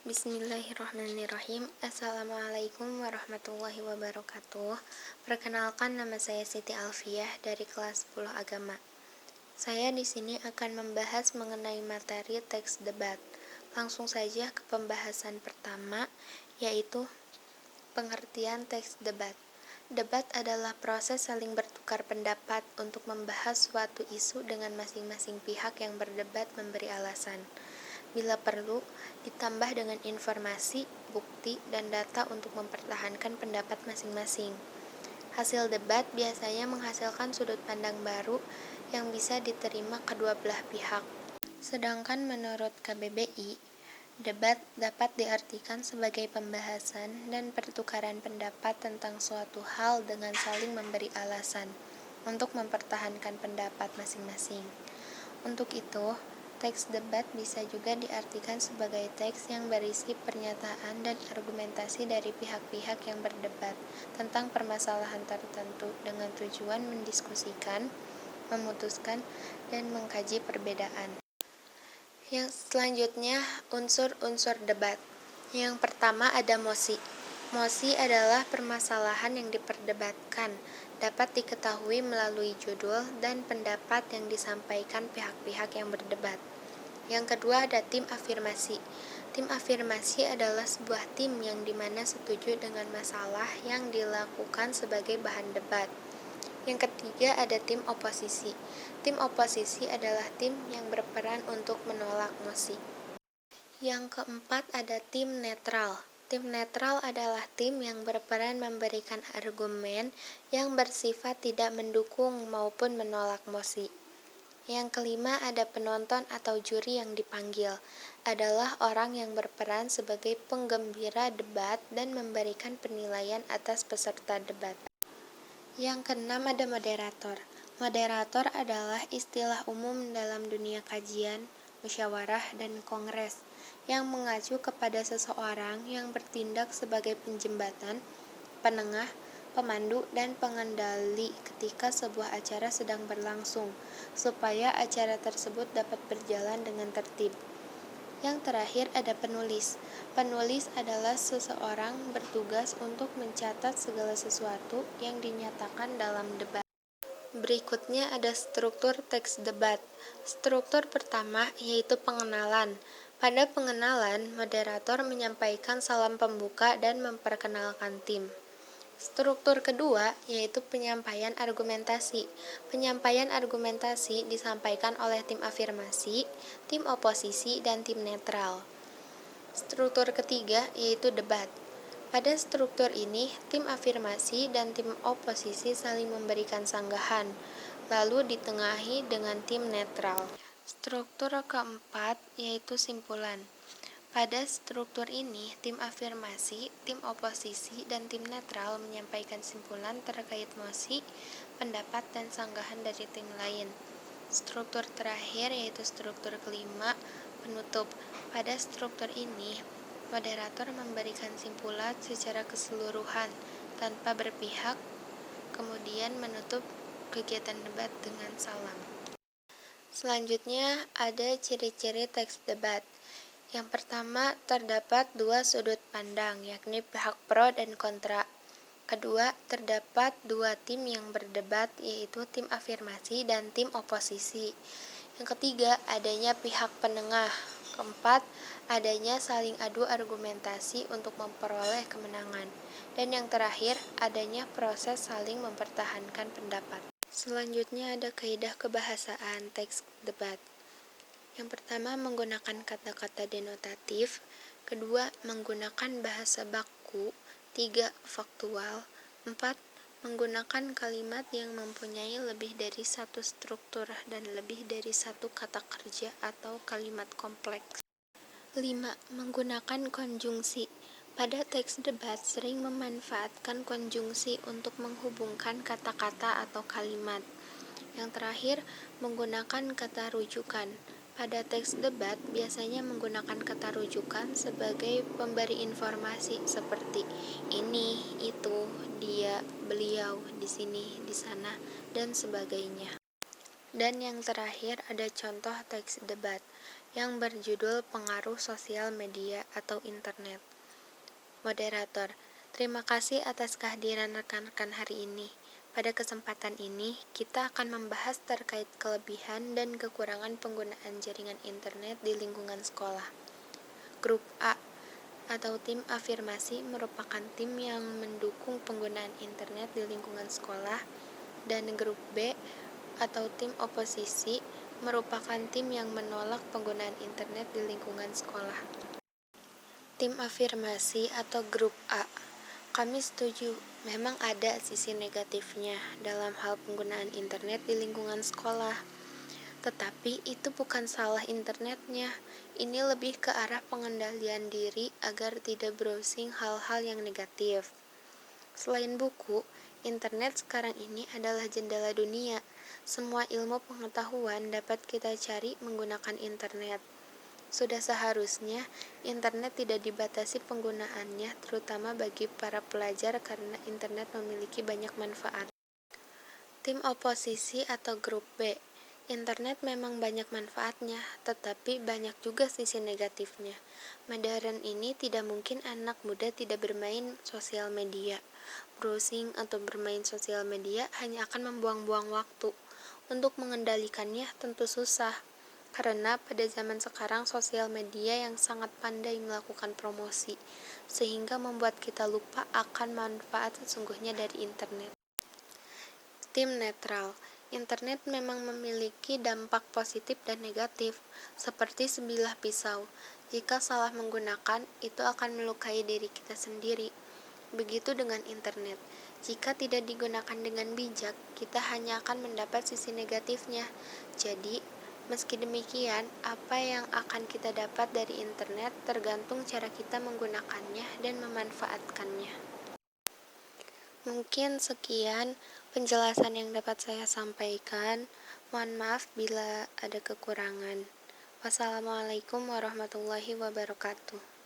Bismillahirrahmanirrahim. Assalamualaikum warahmatullahi wabarakatuh. Perkenalkan, nama saya Siti Alfiah dari kelas 10 Agama. Saya di sini akan membahas mengenai materi teks debat. Langsung saja ke pembahasan pertama, yaitu pengertian teks debat. Debat adalah proses saling bertukar pendapat untuk membahas suatu isu dengan masing-masing pihak yang berdebat memberi alasan. Bila perlu, ditambah dengan informasi, bukti, dan data untuk mempertahankan pendapat masing-masing. Hasil debat biasanya menghasilkan sudut pandang baru yang bisa diterima kedua belah pihak. Sedangkan menurut KBBI, debat dapat diartikan sebagai pembahasan dan pertukaran pendapat tentang suatu hal dengan saling memberi alasan untuk mempertahankan pendapat masing-masing. Untuk itu, teks debat bisa juga diartikan sebagai teks yang berisi pernyataan dan argumentasi dari pihak-pihak yang berdebat tentang permasalahan tertentu dengan tujuan mendiskusikan, memutuskan, dan mengkaji perbedaan. Yang selanjutnya, unsur-unsur debat. Yang pertama ada mosi. Mosi adalah permasalahan yang diperdebatkan, dapat diketahui melalui judul dan pendapat yang disampaikan pihak-pihak yang berdebat. Yang kedua ada tim afirmasi. Tim afirmasi adalah sebuah tim yang dimana setuju dengan masalah yang dilakukan sebagai bahan debat. Yang ketiga ada tim oposisi. Tim oposisi adalah tim yang berperan untuk menolak mosi. Yang keempat ada tim netral. Tim netral adalah tim yang berperan memberikan argumen yang bersifat tidak mendukung maupun menolak mosi. Yang kelima ada penonton atau juri yang dipanggil. Adalah orang yang berperan sebagai penggembira debat dan memberikan penilaian atas peserta debat. Yang keenam ada moderator. Moderator adalah istilah umum dalam dunia kajian, musyawarah, dan kongres yang mengacu kepada seseorang yang bertindak sebagai penjembatan, penengah, pemandu, dan pengendali ketika sebuah acara sedang berlangsung, supaya acara tersebut dapat berjalan dengan tertib. Yang terakhir ada penulis. Penulis adalah seseorang bertugas untuk mencatat segala sesuatu yang dinyatakan dalam debat. Berikutnya ada struktur teks debat. Struktur pertama yaitu pengenalan. Pada pengenalan, moderator menyampaikan salam pembuka dan memperkenalkan tim. Struktur kedua yaitu penyampaian argumentasi. Penyampaian argumentasi disampaikan oleh tim afirmasi, tim oposisi, dan tim netral. Struktur ketiga yaitu debat. Pada struktur ini, tim afirmasi dan tim oposisi saling memberikan sanggahan, lalu ditengahi dengan tim netral. Struktur keempat yaitu simpulan. Pada struktur ini, tim afirmasi, tim oposisi, dan tim netral menyampaikan simpulan terkait mosi, pendapat, dan sanggahan dari tim lain. Struktur terakhir yaitu struktur kelima, penutup. Pada struktur ini, moderator memberikan simpulan secara keseluruhan tanpa berpihak, kemudian menutup kegiatan debat dengan salam. Selanjutnya ada ciri-ciri teks debat. Yang pertama, terdapat dua sudut pandang, yakni pihak pro dan kontra. Kedua, terdapat dua tim yang berdebat, yaitu tim afirmasi dan tim oposisi. Yang ketiga, adanya pihak penengah. Keempat, adanya saling adu argumentasi untuk memperoleh kemenangan. Dan yang terakhir, adanya proses saling mempertahankan pendapat. Selanjutnya ada kaidah kebahasaan teks debat. Yang pertama, menggunakan kata-kata denotatif. Kedua, menggunakan bahasa baku. 3. Faktual. 4. Menggunakan kalimat yang mempunyai lebih dari satu struktur dan lebih dari satu kata kerja atau kalimat kompleks. 5. Menggunakan konjungsi. Pada teks debat sering memanfaatkan konjungsi untuk menghubungkan kata-kata atau kalimat. Yang terakhir, menggunakan kata rujukan. Pada teks debat biasanya menggunakan kata rujukan sebagai pemberi informasi seperti ini, itu, dia, beliau, di sini, di sana, dan sebagainya. Dan yang terakhir ada contoh teks debat. yang berjudul Pengaruh Sosial Media atau Internet. Moderator, terima kasih atas kehadiran rekan-rekan hari ini. Pada kesempatan ini, kita akan membahas terkait kelebihan dan kekurangan penggunaan jaringan internet di lingkungan sekolah. Grup A atau tim afirmasi merupakan tim yang mendukung penggunaan internet di lingkungan sekolah, dan grup B atau tim oposisi merupakan tim yang menolak penggunaan internet di lingkungan sekolah. Tim afirmasi atau grup A, kami setuju, memang ada sisi negatifnya dalam hal penggunaan internet di lingkungan sekolah. Tetapi itu bukan salah internetnya, ini lebih ke arah pengendalian diri agar tidak browsing hal-hal yang negatif. Selain buku, internet sekarang ini adalah jendela dunia. Semua ilmu pengetahuan dapat kita cari menggunakan internet. Sudah seharusnya internet tidak dibatasi penggunaannya, terutama bagi para pelajar karena internet memiliki banyak manfaat. Tim oposisi atau grup B, internet memang banyak manfaatnya, tetapi banyak juga sisi negatifnya. Modern ini tidak mungkin anak muda tidak bermain sosial media. Browsing atau bermain sosial media hanya akan membuang-buang waktu. Untuk mengendalikannya tentu susah, karena pada zaman sekarang sosial media yang sangat pandai melakukan promosi, sehingga membuat kita lupa akan manfaat sesungguhnya dari internet. Tim netral, internet memang memiliki dampak positif dan negatif, seperti sebilah pisau. Jika salah menggunakan, itu akan melukai diri kita sendiri. Begitu dengan internet. Jika tidak digunakan dengan bijak, kita hanya akan mendapat sisi negatifnya. Jadi, meski demikian, apa yang akan kita dapat dari internet tergantung cara kita menggunakannya dan memanfaatkannya. Mungkin sekian penjelasan yang dapat saya sampaikan. Mohon maaf bila ada kekurangan. Wassalamualaikum warahmatullahi wabarakatuh.